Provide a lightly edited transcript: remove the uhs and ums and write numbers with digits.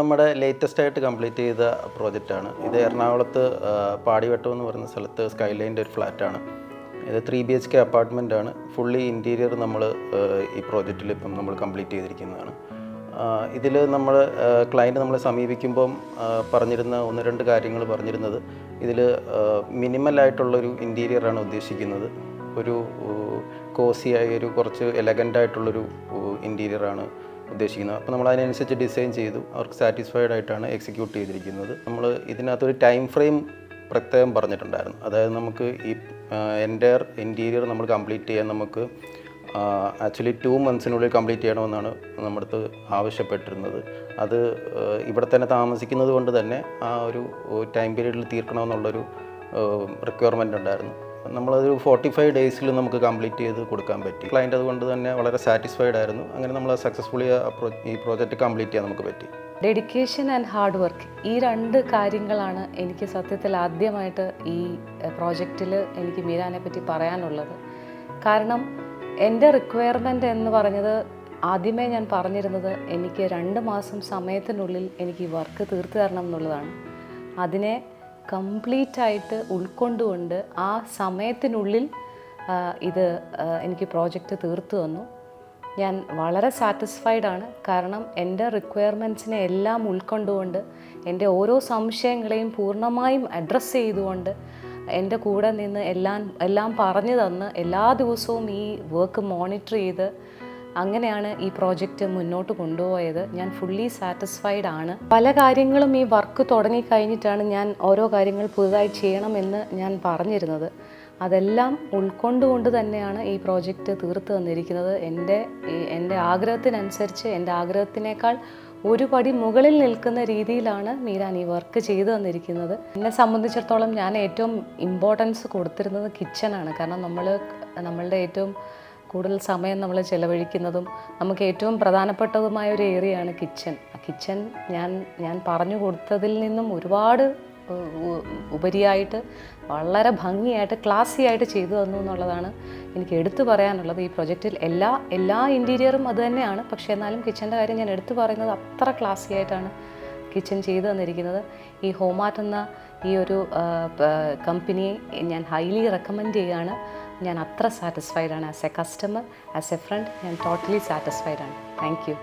നമ്മുടെ ലേറ്റസ്റ്റ് ആയിട്ട് കംപ്ലീറ്റ് ചെയ്ത പ്രോജക്റ്റാണ് ഇത്. എറണാകുളത്ത് പാടിവട്ടം എന്ന് പറയുന്ന സ്ഥലത്ത് സ്കൈലൈൻ്റെ ഒരു ഫ്ലാറ്റാണ് ഇത്. 3 BHK അപ്പാർട്ട്മെൻ്റ് ആണ്. ഫുള്ളി ഇൻറ്റീരിയർ നമ്മൾ ഈ പ്രോജക്റ്റിൽ ഇപ്പം നമ്മൾ കംപ്ലീറ്റ് ചെയ്തിരിക്കുന്നതാണ്. ഇതിൽ നമ്മൾ ക്ലയൻറ്റ് നമ്മളെ സമീപിക്കുമ്പം പറഞ്ഞിരുന്ന 1-2 കാര്യങ്ങൾ പറഞ്ഞിരുന്നത്, ഇതിൽ മിനിമലായിട്ടുള്ളൊരു ഇൻറ്റീരിയറാണ് ഉദ്ദേശിക്കുന്നത്. ഒരു കോസിയായ ഒരു കുറച്ച് എലഗൻ്റായിട്ടുള്ളൊരു ഇൻറ്റീരിയറാണ് ഉദ്ദേശിക്കുന്നത്. അപ്പോൾ നമ്മൾ അതിനനുസരിച്ച് ഡിസൈൻ ചെയ്തു. അവർക്ക് സാറ്റിസ്ഫൈഡ് ആയിട്ടാണ് എക്സിക്യൂട്ട് ചെയ്തിരിക്കുന്നത്. നമ്മൾ ഇതിനകത്തൊരു ടൈം ഫ്രെയിം പ്രത്യേകം പറഞ്ഞിട്ടുണ്ടായിരുന്നു. അതായത് നമുക്ക് ഈ എൻ്റയർ ഇൻറ്റീരിയർ നമ്മൾ കംപ്ലീറ്റ് ചെയ്യാൻ നമുക്ക് ആക്ച്വലി 2 months കംപ്ലീറ്റ് ചെയ്യണമെന്നാണ് നമ്മുടെ അടുത്ത് ആവശ്യപ്പെട്ടിരുന്നത്. അത് ഇവിടെ തന്നെ താമസിക്കുന്നത് കൊണ്ട് തന്നെ ആ ഒരു ടൈം പീരീഡിൽ തീർക്കണമെന്നുള്ളൊരു റിക്വയർമെൻ്റ് ഉണ്ടായിരുന്നു. നമ്മളതൊരു 45 days നമുക്ക് കംപ്ലീറ്റ് ചെയ്ത് കൊടുക്കാൻ പറ്റി. ക്ലയൻറ്റ് അതുകൊണ്ട് തന്നെ വളരെ സാറ്റിസ്ഫൈഡ് ആയിരുന്നു. അങ്ങനെ നമ്മൾ സക്സസ്ഫുള്ളി ഈ പ്രോജക്റ്റ് കംപ്ലീറ്റ് ചെയ്യാൻ നമുക്ക് പറ്റി. ഡെഡിക്കേഷൻ ആൻഡ് ഹാർഡ് വർക്ക്, ഈ 2 കാര്യങ്ങളാണ് എനിക്ക് സത്യത്തിൽ ആദ്യമായിട്ട് ഈ പ്രോജക്റ്റിൽ എനിക്ക് മീരാനെ പറ്റി പറയാനുള്ളത്. കാരണം എൻ്റെ റിക്വയർമെൻറ്റ് എന്ന് പറഞ്ഞത്, ആദ്യമേ ഞാൻ പറഞ്ഞിരുന്നത് എനിക്ക് 2 മാസം സമയത്തിനുള്ളിൽ എനിക്ക് ഈ വർക്ക് തീർത്തു തരണം എന്നുള്ളതാണ്. അതിനെ കംപ്ലീറ്റായിട്ട് ഉൾക്കൊണ്ടുകൊണ്ട് ആ സമയത്തിനുള്ളിൽ ഇത് എനിക്ക് പ്രോജക്റ്റ് തീർത്തു തന്നു. ഞാൻ വളരെ സാറ്റിസ്ഫൈഡാണ്. കാരണം എൻ്റെ റിക്വയർമെൻറ്റ്സിനെ എല്ലാം ഉൾക്കൊണ്ടുകൊണ്ട് എൻ്റെ ഓരോ സംശയങ്ങളെയും പൂർണ്ണമായും അഡ്രസ്സ് ചെയ്തുകൊണ്ട് എൻ്റെ കൂടെ നിന്ന് എല്ലാം പറഞ്ഞു തന്ന് എല്ലാ ദിവസവും ഈ വർക്ക് മോണിറ്റർ ചെയ്ത് അങ്ങനെയാണ് ഈ പ്രോജക്റ്റ് മുന്നോട്ട് കൊണ്ടുപോയത്. ഞാൻ ഫുള്ളി സാറ്റിസ്ഫൈഡ് ആണ്. പല കാര്യങ്ങളും ഈ വർക്ക് തുടങ്ങിക്കഴിഞ്ഞിട്ടാണ് ഞാൻ ഓരോ കാര്യങ്ങൾ പുതുതായി ചെയ്യണമെന്ന് ഞാൻ പറഞ്ഞിരുന്നത്. അതെല്ലാം ഉൾക്കൊണ്ടുകൊണ്ട് തന്നെയാണ് ഈ പ്രോജക്റ്റ് തീർത്ത് തന്നിരിക്കുന്നത്. എൻ്റെ ആഗ്രഹത്തിനനുസരിച്ച്, എൻ്റെ ആഗ്രഹത്തിനേക്കാൾ ഒരു പടി മുകളിൽ നിൽക്കുന്ന രീതിയിലാണ് മീരാൻ ഈ വർക്ക് ചെയ്തു തന്നിരിക്കുന്നത്. എന്നെ സംബന്ധിച്ചിടത്തോളം ഞാൻ ഏറ്റവും ഇമ്പോർട്ടൻസ് കൊടുത്തിരുന്നത് കിച്ചണാണ്. കാരണം നമ്മളുടെ ഏറ്റവും കൂടുതൽ സമയം നമ്മൾ ചിലവഴിക്കുന്നതും നമുക്ക് ഏറ്റവും പ്രധാനപ്പെട്ടതുമായ ഒരു ഏരിയയാണ് കിച്ചൺ. ആ കിച്ചൺ ഞാൻ പറഞ്ഞു കൊടുത്തതിൽ നിന്നും ഒരുപാട് ഉപരിയായിട്ട് വളരെ ഭംഗിയായിട്ട് ക്ലാസി ആയിട്ട് ചെയ്തു തന്നു എന്നുള്ളതാണ് എനിക്ക് എടുത്തു പറയാനുള്ളത്. ഈ പ്രൊജക്റ്റിൽ എല്ലാ ഇൻറ്റീരിയറും അത് തന്നെയാണ്. പക്ഷേ എന്നാലും കിച്ചൻ്റെ കാര്യം ഞാൻ എടുത്തു പറയുന്നത്, അത്ര ക്ലാസി ആയിട്ടാണ് കിച്ചൺ ചെയ്തു തന്നിരിക്കുന്നത്. ഈ ഹോമാർട്ട് എന്ന ഈ ഒരു കമ്പനിയെ ഞാൻ ഹൈലി റെക്കമെൻഡ് ചെയ്യുകയാണ്. ഞാൻ അത്ര സാറ്റിസ്ഫൈഡ് ആണ്. As A customer, as a friend, ഞാൻ ടോട്ടലി സാറ്റിസ്ഫൈഡ് ആണ്. Thank you.